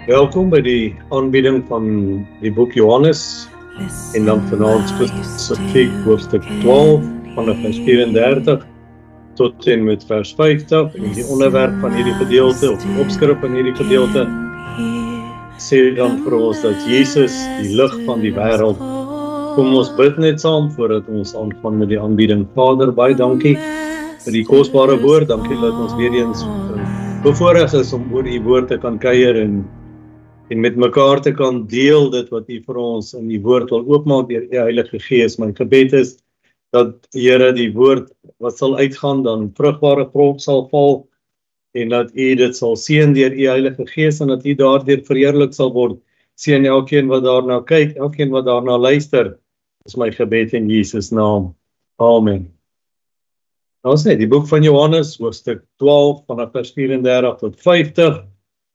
Welkom by die aanbieding van die boek Johannes en dan vanaand spesifiek hoofstuk 12 vanaf vers 34 tot en met vers 50 en die onderwerp van hierdie gedeelte of die opskrif van hierdie gedeelte sê dan vir ons dat Jesus die lig van die wêreld. Kom ons bid net saam voordat ons aangaan met die aanbieding. Vader, baie dankie vir die kosbare woord. Dankie dat ons weer eens bevoorreg is om oor u woord te kan kuier en met mekaar te kan deel dit wat u vir ons in die woord wil oopmaak deur die Heilige Gees. My gebed is dat Here die woord wat sal uitgaan dan vrugbare grond sal val en dat u dit sal seën deur u Heilige Gees en dat u daardeur verheerlik sal word. Seën elkeen wat daarna kyk, elkeen wat daarna luister. Dis my gebed in Jesus naam. Amen. Ons sê die boek van Johannes, hoofstuk 12 vanaf vers 34 tot 50.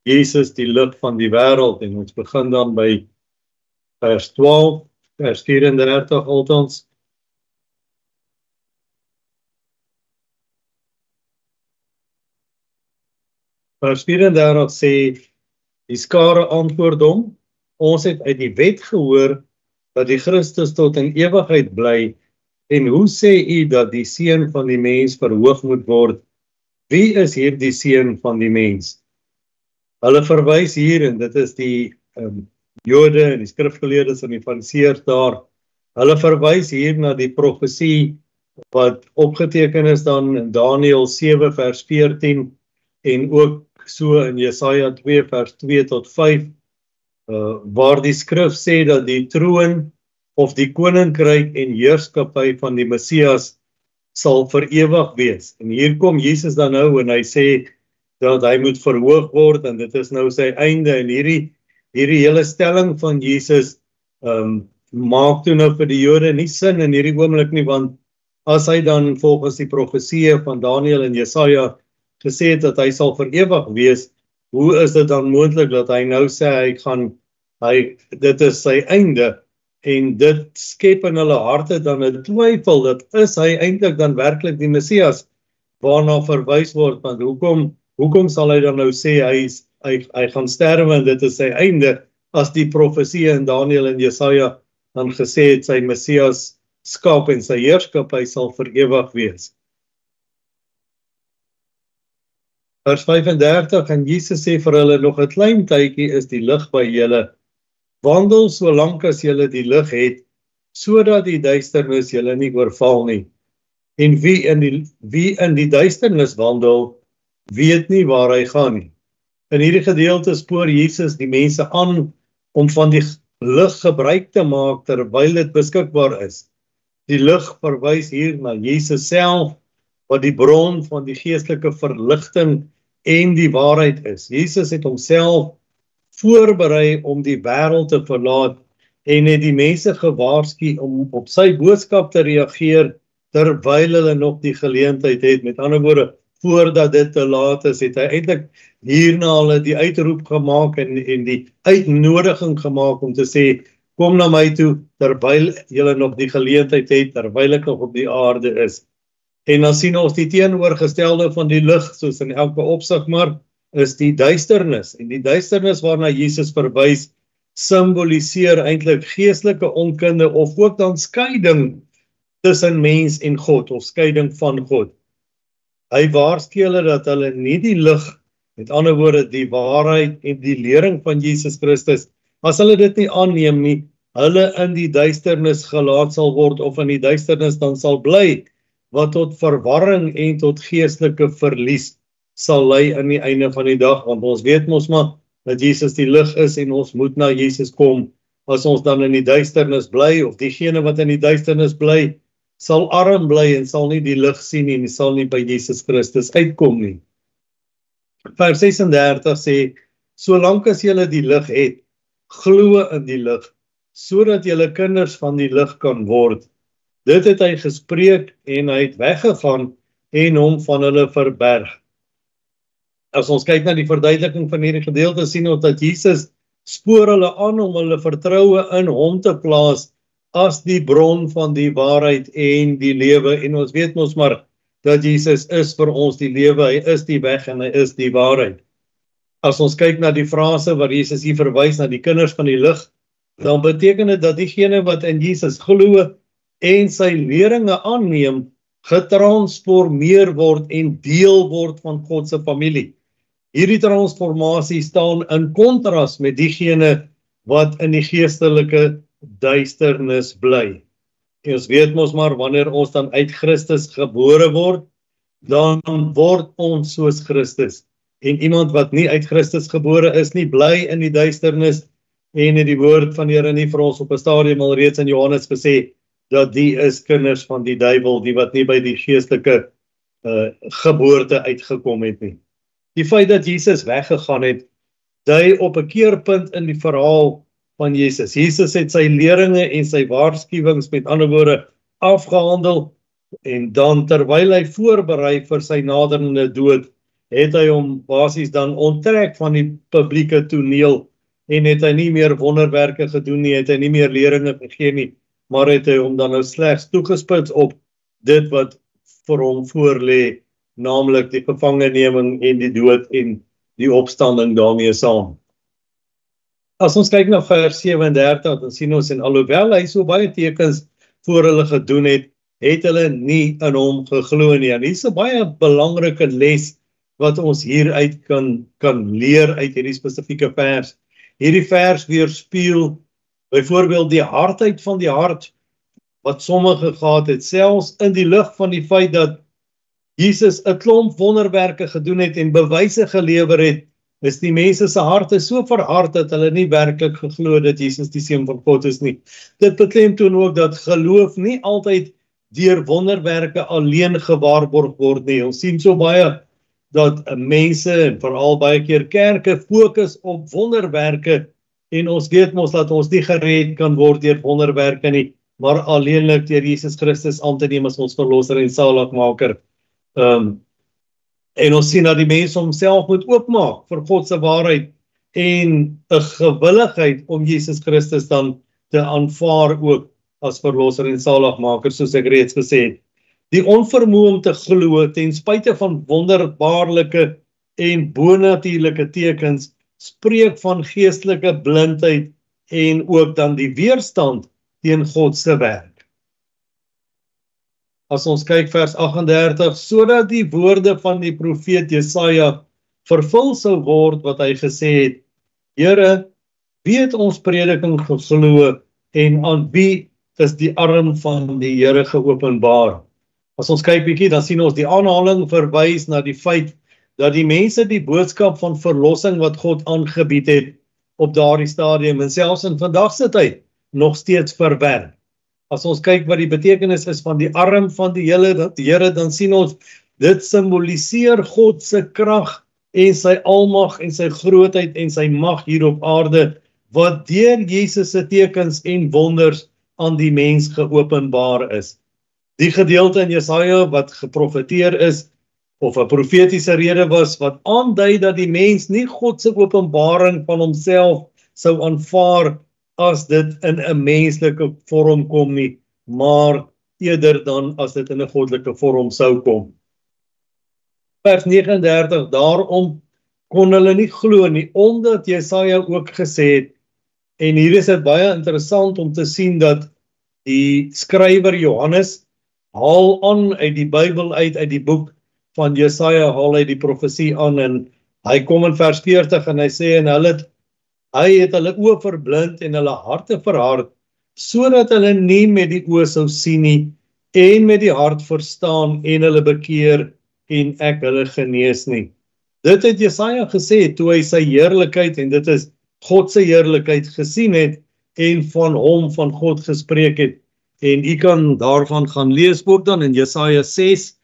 Jesus die lig van die wêreld en ons begin dan by vers 12, vers 34 althans. Vers 34 sê, die skare antwoord hom, ons het uit die wet gehoor dat die Christus tot in ewigheid bly en hoe sê u dat die seun van die mens verhoog moet word? Wie is hier die seun van die mens? Hulle verwys hier, en dit is die Jode en die skrifgeleerdes en die fariseërs daar, hulle verwys hier na die profesie wat opgeteken is dan in Daniël 7 vers 14 en ook so in Jesaja 2 vers 2 tot 5, waar die skrif sê dat die troon of die koninkryk en heerskappy van die Messias sal vir ewig wees. En hier kom Jesus dan nou en hy sê dat hy moet verhoog word en dit is nou sy einde en hierdie hele stelling van Jesus maak toe nou vir die Jode nie sin in hierdie oomblik nie, want as hy dan volgens die profeseë van Daniël en Jesaja gesê het dat hy sal vir ewig wees, hoe is dit dan moontlik dat hy nou sê dit is sy einde en dit skep in hulle harte dan 'n twyfel dat is hy eintlik dan werklik die Messias waarna verwys word, want hoekom sal hy dan nou sê hy gaan sterwe en dit is sy einde, as die profesie in Daniël en Jesaja dan gesê het sy Messias skap en sy heerskappy sal vir ewig wees. Vers 35, en Jesus sê vir hulle, nog 'n klein tydjie is die lig by julle. Wandel solank as julle die lig het, sodat die duisternis julle nie oorval nie. En wie in die duisternis wandel, weet nie waar hy gaan nie. In hierdie gedeelte spoor Jesus die mense aan om van die lig gebruik te maak terwyl dit beskikbaar is. Die lig verwys hier na Jesus self, wat die bron van die geestelike verligting en die waarheid is. Jesus het homself voorberei om die wêreld te verlaat en het die mense gewaarsku om op sy boodskap te reageer terwyl hulle nog die geleentheid het. Met ander woorde, voordat dit te laat is, het hy eintlik hierna hulle die uitroep gemaak en die uitnodiging gemaak om te sê, kom na my toe terwyl julle nog die geleentheid het, terwyl ek nog op die aarde is. En dan sien ons die teenoorgestelde van die lig, soos in elke opsig maar, is die duisternis. En die duisternis waarna Jesus verwys, simboliseer eintlik geestelike onkunde of ook dan skeiding tussen mens en God, of skeiding van God. Hy waarsku hulle dat hulle nie die lig, met ander woorde die waarheid en die lering van Jesus Christus, as hulle dit nie aanneem nie, hulle in die duisternis gelaat sal word of in die duisternis dan sal bly, wat tot verwarring en tot geestelike verlies sal lei aan die einde van die dag, want ons weet mos maar dat Jesus die lig is en ons moet na Jesus kom. As ons dan in die duisternis bly, of diegene wat in die duisternis bly, sal arm bly en sal nie die lig sien en sal nie by Jesus Christus uitkom nie. Vers 36 sê, solank as julle die lig het, glo in die lig, sodat julle kinders van die lig kan word. Dit het hy gespreek en hy het weggegaan en hom van hulle verberg. As ons kyk na die verduideliking van hierdie gedeelte, sien ons dat Jesus spoor hulle aan om hulle vertroue in hom te plaas as die bron van die waarheid en die lewe. En ons weet mos maar dat Jesus is vir ons die lewe, hy is die weg en hy is die waarheid. As ons kyk na die frase waar Jesus hier verwys na die kinders van die lig, dan beteken dit dat diegene wat in Jesus glo en sy leringe aanneem, getransformeer word en deel word van God se familie. Hierdie transformasie staan in kontras met diegene wat in die geestelike duisternis bly. En ons weet mos maar, wanneer ons dan uit Christus gebore word, dan word ons soos Christus. En iemand wat nie uit Christus gebore is nie, bly in die duisternis, en het die woord van die Here nie vir ons op 'n stadium al reeds in Johannes gesê, dat die is kinders van die duiwel, die wat nie by die geestelike geboorte uitgekom het nie. Die feit dat Jesus weggegaan het, dui op 'n keerpunt in die verhaal van Jesus. Jesus het sy leringe en sy waarskuwings met ander woorde afgehandel, en dan terwyl hy voorberei vir sy naderende dood, het hy hom basies dan onttrek van die publieke toneel, en het hy nie meer wonderwerke gedoen nie, het hy nie meer leringe gegee nie, maar het hy hom dan nou slegs toegespits op dit wat vir hom voorlê, naamlik die gevangeneming en die dood en die opstanding daarmee saam. As ons kyk na vers 37, dan sien ons, en alhoewel hy so baie tekens voor hulle gedoen het, het hulle nie in hom geglo nie. En hier is 'n baie belangrike les wat ons hieruit kan leer uit hierdie spesifieke vers. Hierdie vers weerspieël byvoorbeeld die hardheid van die hart wat sommige gehad het, selfs in die lig van die feit dat Jesus 'n klomp wonderwerke gedoen het en bewyse gelewer het, is die mense se harte so verhard dat hulle nie werklik geglo dat Jesus die seun van God is nie. Dit beklemtoon ook dat geloof nie altyd deur wonderwerke alleen gewaarborg word nie. Ons sien so baie dat mense, en veral baie keer kerke, fokus op wonderwerke, en ons weet mos dat ons nie gered kan word deur wonderwerke nie, maar alleenlik deur Jesus Christus aan te neem as ons verlosser en saligmaker. En ons sien dat die mense homself moet oopmaak vir God se waarheid en 'n gewilligheid om Jesus Christus dan te aanvaar ook as verlosser en saligmaker, soos ek reeds gesê het. Die onvermoë om te glo ten spyte van wonderbaarlike en bonatuurlike tekens spreek van geestelike blindheid en ook dan die weerstand teen God se werk. As ons kyk vers 38, sodat die woorde van die profeet Jesaja vervul sou word wat hy gesê het, Here, wie het ons prediking geglo en aan wie is die arm van die Here geopenbaar? As ons kyk bietjie, dan sien ons die aanhaling verwys na die feit dat die mense die boodskap van verlossing wat God aangebied het op daardie stadium en selfs in vandag se tyd nog steeds verwerp. As ons kyk wat die betekenis is van die arm van die Here, dan sien ons dit simboliseer God se krag en sy almag en sy grootheid en sy mag hier op aarde wat deur Jesus se tekens en wonders aan die mens geopenbaar is. Die gedeelte in Jesaja wat geprofeteer is, of 'n profetiese rede was, wat aandui dat die mens nie God se openbaring van homself sou aanvaar as dit in 'n menslike vorm kom nie, maar eerder dan as dit in 'n goddelike vorm sou kom. Vers 39, daarom kon hulle nie glo nie, omdat Jesaja ook gesê het, en hier is dit baie interessant om te sien dat die skrywer Johannes haal aan uit die Bybel uit die boek van Jesaja, haal hy die profesie aan, en hy kom in vers 40 en hy sê, en hy het hulle oë verblind en hulle harte verhard, sodat hulle nie met die oë sou sien nie, en met die hart verstaan, en hulle bekeer, en ek hulle genees nie. Dit het Jesaja gesê, toe hy sy heerlikheid, en dit is God se heerlikheid gesien het, en van hom, van God gespreek het, en u kan daarvan gaan lees ook dan in Jesaja 6,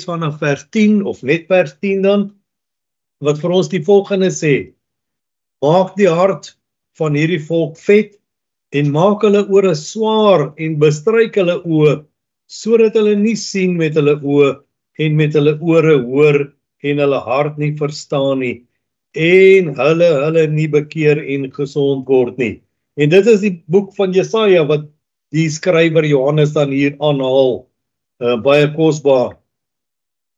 vanaf vers 10, of net vers 10 dan, wat vir ons die volgende sê, maak die hart van hierdie volk vet, en maak hulle ore swaar, en bestryk hulle oë, sodat hulle nie sien met hulle oë, en met hulle ore hoor, en hulle hart nie verstaan nie, en hulle nie bekeer en gesond word nie. En dit is die boek van Jesaja wat die skrywer Johannes dan hier aanhaal, baie kosbaar.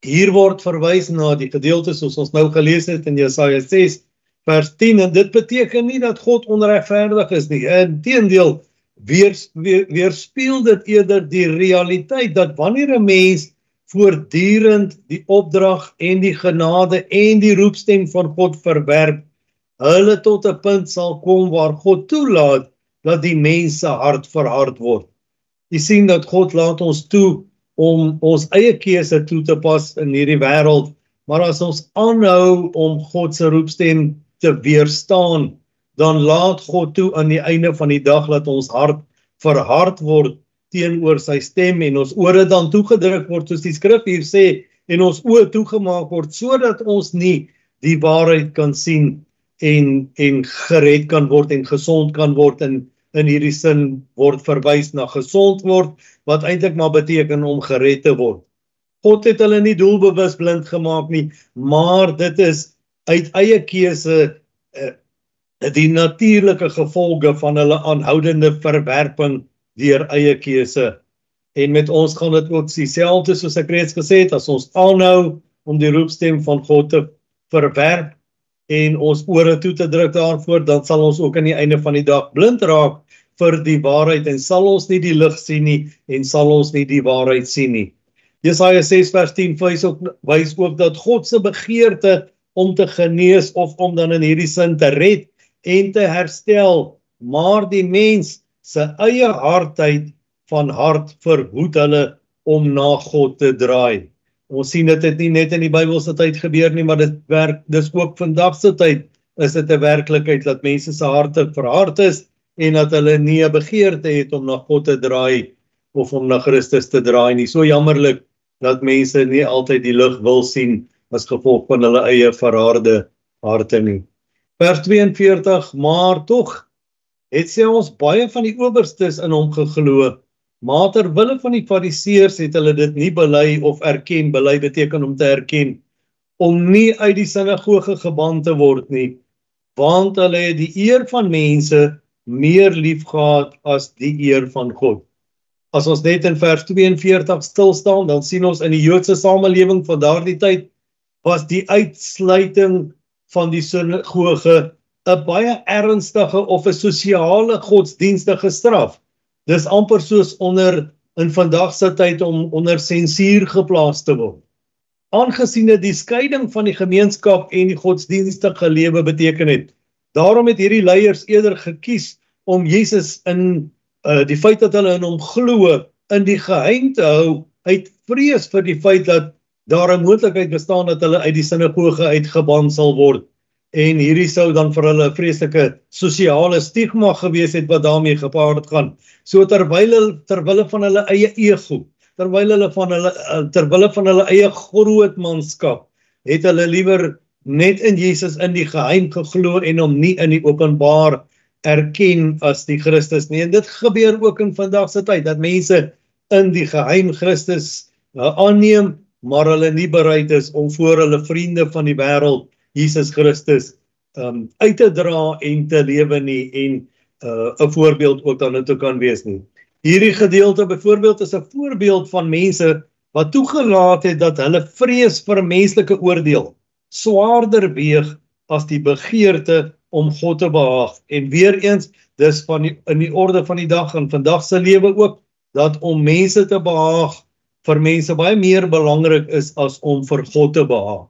Hier word verwys na die gedeelte soos ons nou gelees het in Jesaja 6 vers 10 en dit beteken nie dat God onregverdig is nie. Inteendeel weerspieël dit eerder die realiteit dat wanneer 'n mens voortdurend die opdrag en die genade en die roepstem van God verwerp, hulle tot 'n punt sal kom waar God toelaat dat die mens se hart verhard word. Jy sien dat God laat ons toe om ons eie keuse toe te pas in hierdie wêreld, maar as ons aanhou om God se roepstem te weerstaan, dan laat God toe aan die einde van die dag dat ons hart verhard word teenoor sy stem en ons ore dan toegedruk word soos die skrif hier sê en ons oë toegemaak word sodat ons nie die waarheid kan sien en gered kan word en gesond kan word. In hierdie sin word verwys na gesond word wat eintlik maar beteken om gered te word. God het hulle nie doelbewus blind gemaak nie, maar dit is uit eie keuse die natuurlike gevolge van hulle aanhoudende verwerping deur eie keuse. En met ons gaan dit ook dieselfde soos ek reeds gesê het, as ons aanhou om die roepstem van God te verwerp en ons ore toe te druk daarvoor, dan sal ons ook aan die einde van die dag blind raak vir die waarheid en sal ons nie die lig sien nie en sal ons nie die waarheid sien nie. Jesaja 6 vers 10 wys ook dat God se begeerte om te genees of om dan in hierdie sin te red en te herstel, maar die mens se eie hardheid van hart verhoed hulle om na God te draai. Ons sien dit nie net in die Bybelse tyd gebeur nie, maar dis ook vandag se tyd is dit 'n werklikheid dat mense se harte verhard is en dat hulle nie 'n begeerte het om na God te draai of om na Christus te draai nie. So jammerlik dat mense nie altyd die lig wil sien as gevolg van hulle eie verharde harte nie. Vers 42, maar tog het sê ons baie van die owerstes in hom geglo, maar terwille van die fariseërs het hulle dit nie bely of erken. Bely beteken om te erken, om nie uit die sinagoge geban te word nie, want hulle het die eer van mense meer lief gehad as die eer van God. As ons net in vers 42 stil staan, dan sien ons in die Joodse samelewing van daardie tyd was die uitsluiting van die sinagoge 'n baie ernstige of 'n sosiale godsdienstige straf. Dis amper soos in vandag se tyd om onder sensuur geplaas te word. Aangesien dit die skeiding van die gemeenskap en die godsdienstige lewe beteken het. Daarom het hierdie leiers eerder gekies om Jesus in die feit dat hulle in hom glo in die geheim te hou, uit vrees vir die feit dat daar 'n moontlikheid bestaan dat hulle uit die sinagoge uitgeban sal word. En hierdie sou dan vir hulle 'n vreeslike sosiale stigma gewees het wat daarmee gepaard gaan. So terwille van hulle eie ego, terwille van hulle eie grootmanskap, het hulle liewer net in Jesus in die geheim geglo en hom nie in die openbaar erken as die Christus nie. En dit gebeur ook in vandag se tyd, dat mense in die geheim Christus aanneem, maar hulle nie bereid is om voor hulle vriende van die wêreld Jesus Christus uit te dra en te lewe nie en 'n voorbeeld ook dan te kan wees nie. Hierdie gedeelte byvoorbeeld is 'n voorbeeld van mense wat toegelaat het dat hulle vrees vir menslike oordeel swaarder weeg as die begeerte om God te behaag. En weer eens, dis in die orde van die dag en vandag se lewe ook, dat om mense te behaag vir mense baie meer belangrik is as om vir God te behaag.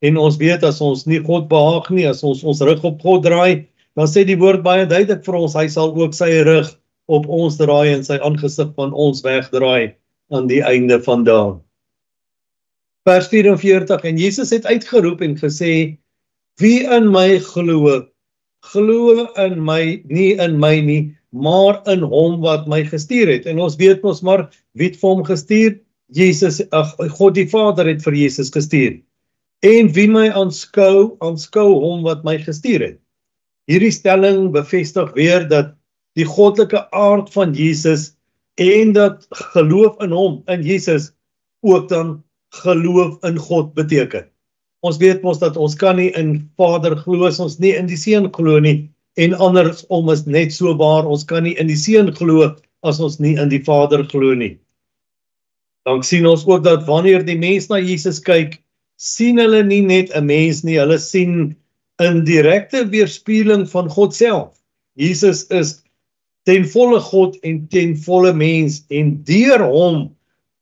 En ons weet as ons nie God behaag nie, as ons rug op God draai, dan sê die woord baie duidelik vir ons, hy sal ook sy rug op ons draai en sy aangesig van ons wegdraai aan die einde van dae. Vers 44, en Jesus het uitgeroep en gesê, wie in my glo in my, nie in my nie, maar in hom wat my gestuur het. En ons weet mos maar, wie het vir hom gestuur? God die Vader het vir Jesus gestuur. En wie my aanskou hom wat my gestuur het. Hierdie stelling bevestig weer dat die goddelike aard van Jesus en dat geloof in hom, in Jesus, ook dan geloof in God beteken. Ons weet mos dat ons kan nie in Vader glo as ons nie in die Seun glo nie, en andersom is net so waar, ons kan nie in die Seun glo as ons nie in die Vader glo nie. Dan sien ons ook dat wanneer die mens na Jesus kyk, sien hulle nie net 'n mens nie, hulle sien 'n direkte weerspieëling van God self. Jesus is ten volle God en ten volle mens, en deur hom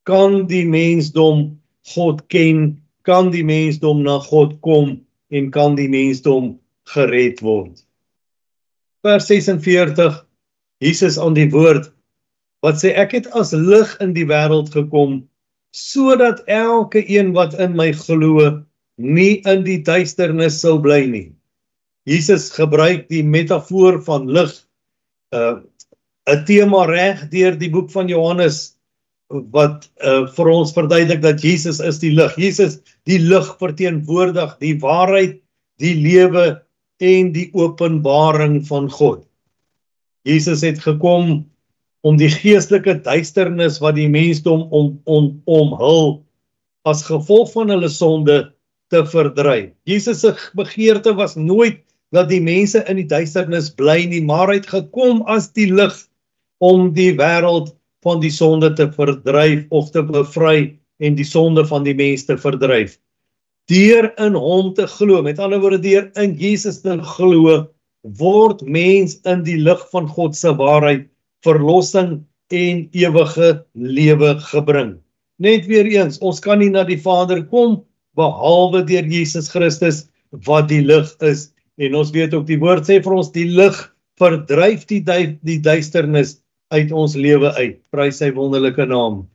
kan die mensdom God ken, kan die mensdom na God kom en kan die mensdom gered word. Vers 46, Jesus aan die woord, wat sê, ek het as lig in die wêreld gekom, sodat elke een wat in my glo, nie in die duisternis sou bly nie. Jesus gebruik die metafoor van lig, 'n tema reg deur die boek van Johannes, wat vir ons verduidelik dat Jesus is die lig. Jesus, die lig, verteenwoordig die waarheid, die lewe en die openbaring van God. Jesus het gekom om die geestelike duisternis wat die mensdom omhul as gevolg van hulle sonde te verdryf. Jesus se begeerte was nooit dat die mense in die duisternis bly nie, maar hy het gekom as die lig om die wêreld van die sonde te verdryf of te bevry en die sonde van die mens te verdryf. Deur in hom te glo, met ander woorde deur in Jesus te glo, word mens in die lig van God se waarheid, verlossing en ewige lewe gebring. Net weer eens, ons kan nie na die Vader kom, behalwe deur Jesus Christus, wat die lig is. En ons weet ook, die woord sê vir ons, die lig verdryf die duisternis uit ons lewe uit. Prys sy wonderlike naam.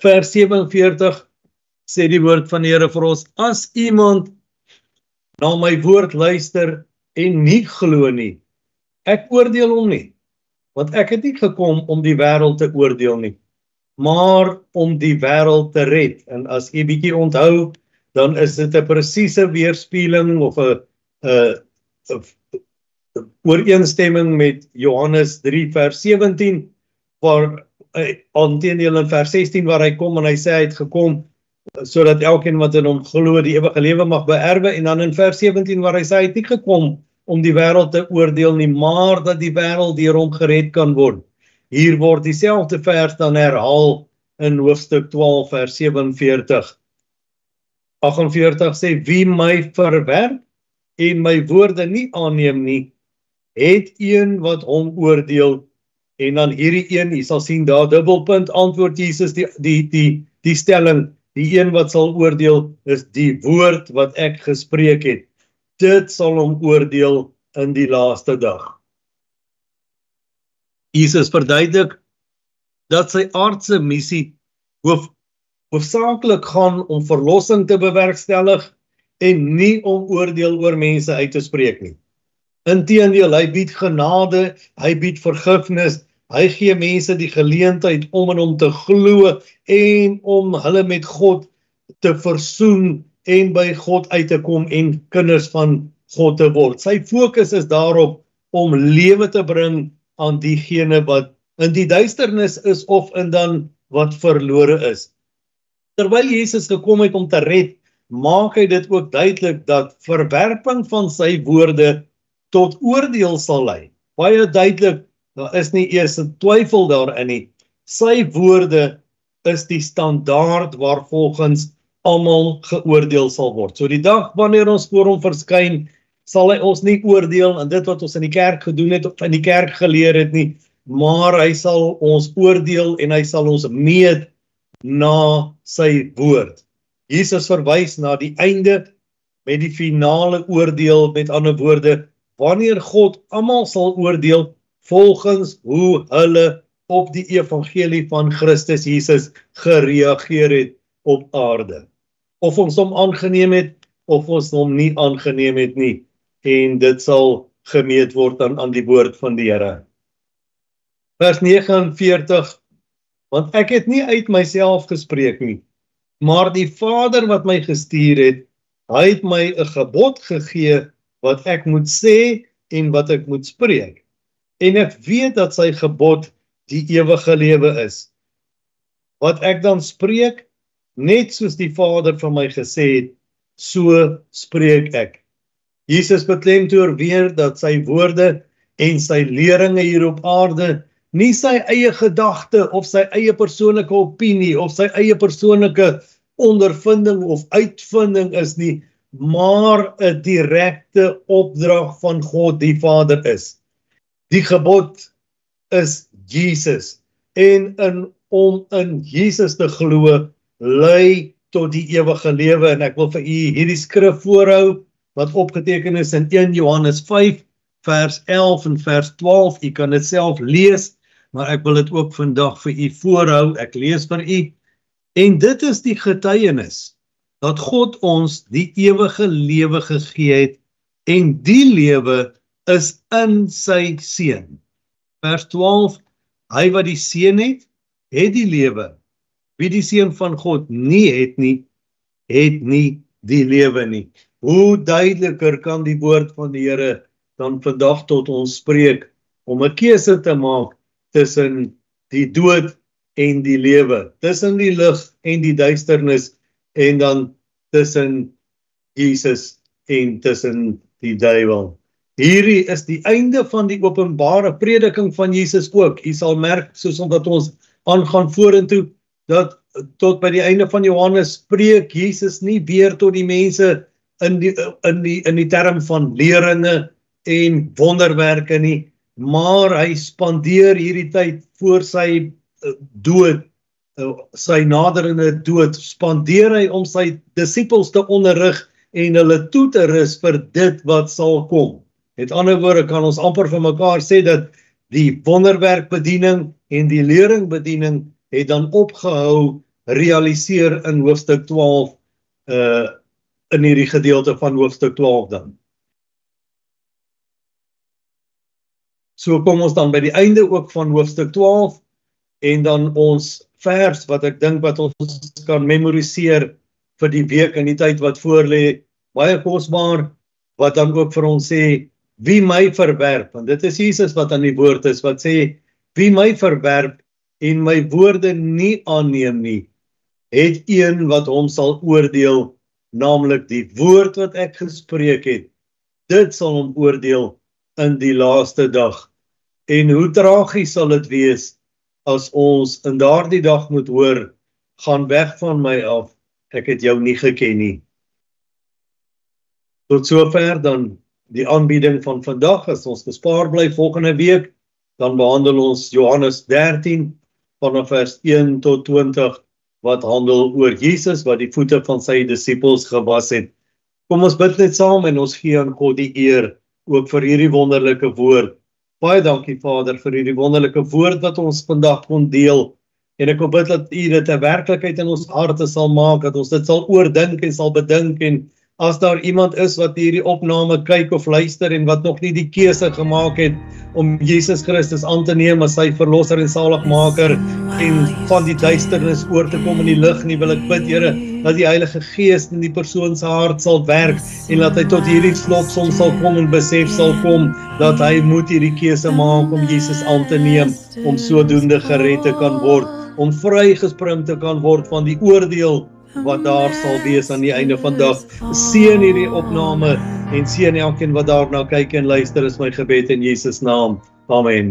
Vers 47 sê die woord van die Here vir ons, as iemand na my woord luister en nie glo nie, ek oordeel hom nie, want ek het nie gekom om die wêreld te oordeel nie, maar om die wêreld te red. En as jy bietjie onthou, dan is dit 'n presiese weerspieëling of 'n ooreenstemming met Johannes 3 vers 17, waar teenoor in vers 16 waar hy kom en hy sê hy het gekom sodat elkeen wat in hom glo die ewige lewe mag beerwe, en dan in vers 17 waar hy sê hy het nie gekom om die wêreld te oordeel nie, maar dat die wêreld deur hom gered kan word. Hier word dieselfde vers dan herhaal in hoofstuk 12 vers 47. 48 sê, wie my verwerp en my woorde nie aanneem nie, het een wat hom oordeel. En dan hierdie een, jy sal sien daar dubbelpunt, antwoord Jesus die stelling, die een wat sal oordeel is die woord wat ek gespreek het. Dit sal hom oordeel in die laaste dag. Jesus verduidelik dat sy aardse missie hoofsaaklik gaan om verlossing te bewerkstellig en nie om oordeel oor mense uit te spreek nie. Inteendeel, hy bied genade, hy bied vergifnis, hy gee mense die geleentheid om in hom te glo en om hulle met God te versoen en by God uit te kom en kinders van God te word. Sy fokus is daarop om lewe te bring aan diegene wat in die duisternis is of in dan wat verlore is. Terwyl Jesus gekom het om te red, maak hy dit ook duidelik dat verwerping van sy woorde tot oordeel sal lei. Baie duidelik, daar is nie eers 'n twyfel daarin nie. Sy woorde is die standaard waarvolgens almal geoordeel sal word. So die dag wanneer ons voor hom verskyn, sal hy ons nie oordeel aan dit wat ons in die kerk gedoen het of in die kerk geleer het nie, maar hy sal ons oordeel en hy sal ons meet na sy woord. Jesus verwys na die einde met die finale oordeel, met ander woorde, wanneer God almal sal oordeel volgens hoe hulle op die evangelie van Christus Jesus gereageer het op aarde. Of ons hom aangeneem het, of ons hom nie aangeneem het nie. En dit sal gemeet word aan die woord van die Here. Vers 49, want ek het nie uit myself gespreek nie, maar die Vader wat my gestuur het, hy het my 'n gebod gegee wat ek moet sê en wat ek moet spreek. En ek weet dat sy gebod die ewige lewe is. Wat ek dan spreek, net soos die Vader van my gesê het, so spreek ek. Jesus beklemtoon weer dat sy woorde en sy leringe hier op aarde nie sy eie gedagte of sy eie persoonlike opinie of sy eie persoonlike ondervinding of uitvinding is nie, maar 'n direkte opdrag van God die Vader is. Die gebod is Jesus en om in Jesus te glo lei tot die ewige lewe. En ek wil vir u hierdie skrif voorhou wat opgeteken is in 1 Johannes 5 vers 11 en vers 12. U kan dit self lees, maar ek wil dit ook vandag vir u voorhou. Ek lees vir u. En dit is die getuienis dat God ons die ewige lewe gegee het en die lewe is in sy seun. Vers 12, hy wat die seun het die lewe. Wie die seun van God nie het nie die lewe nie. Hoe duideliker kan die woord van die Here dan vandag tot ons spreek om 'n keuse te maak tussen die dood en die lewe, tussen die lig en die duisternis en dan tussen Jesus en tussen die duiwel. Hierdie is die einde van die openbare prediking van Jesus ook. U sal merk, soos omdat ons aangaan vorentoe, dat tot by die einde van Johannes spreek Jesus nie weer tot die mense in die term van leringe en wonderwerke nie, maar hy spandeer hierdie tyd voor sy dood, sy naderende dood, spandeer hy om sy disippels te onderrig en hulle toe te rus vir dit wat sal kom. Met ander woorde kan ons amper vir mekaar sê dat die wonderwerkbediening en die leringbediening het dan opgehou realiseer in hoofstuk 12, in hierdie gedeelte van hoofstuk 12 dan. So kom ons dan by die einde ook van hoofstuk 12 en dan ons vers wat ek dink wat ons kan memoriseer vir die week en die tyd wat voorlê, baie kosbaar, wat dan ook vir ons sê, wie my verwerp, want dit is Jesus wat aan die woord is, wat sê, wie my verwerp en my woorde nie aanneem nie, het een wat hom sal oordeel, naamlik die woord wat ek gespreek het, dit sal hom oordeel in die laaste dag. En hoe tragies sal dit wees, as ons in daardie dag moet hoor, gaan weg van my af, ek het jou nie geken nie. Tot sover dan die aanbieding van vandag, as ons gespaar bly volgende week, dan behandel ons Johannes 13, vanaf vers 1 tot 20, wat handel oor Jesus, wat die voete van sy disippels gewas het. Kom ons bid net saam en ons gee aan God die eer, ook vir hierdie wonderlike woord. Baie dankie Vader vir hierdie wonderlike woord wat ons vandag kon deel. En ek wil bid dat U dit 'n werklikheid in ons harte sal maak, dat ons dit sal oordink en sal bedink, en as daar iemand is wat hierdie opname kyk of luister en wat nog nie die keuse gemaak het om Jesus Christus aan te neem as sy verlosser en saligmaker en van die duisternis oor te kom in die lig nie, wil ek bid, Here, dat die Heilige Gees in die persoon se hart sal werk en dat hy tot hierdie slotsom sal kom en besef sal kom dat hy moet hierdie keuse maak om Jesus aan te neem, om sodoende gered te kan word, om vrygespring te kan word van die oordeel wat daar sal wees aan die einde van dag. Seën hierdie opname en seën elkeen wat daarna kyk en luister, is my gebed in Jesus naam. Amen.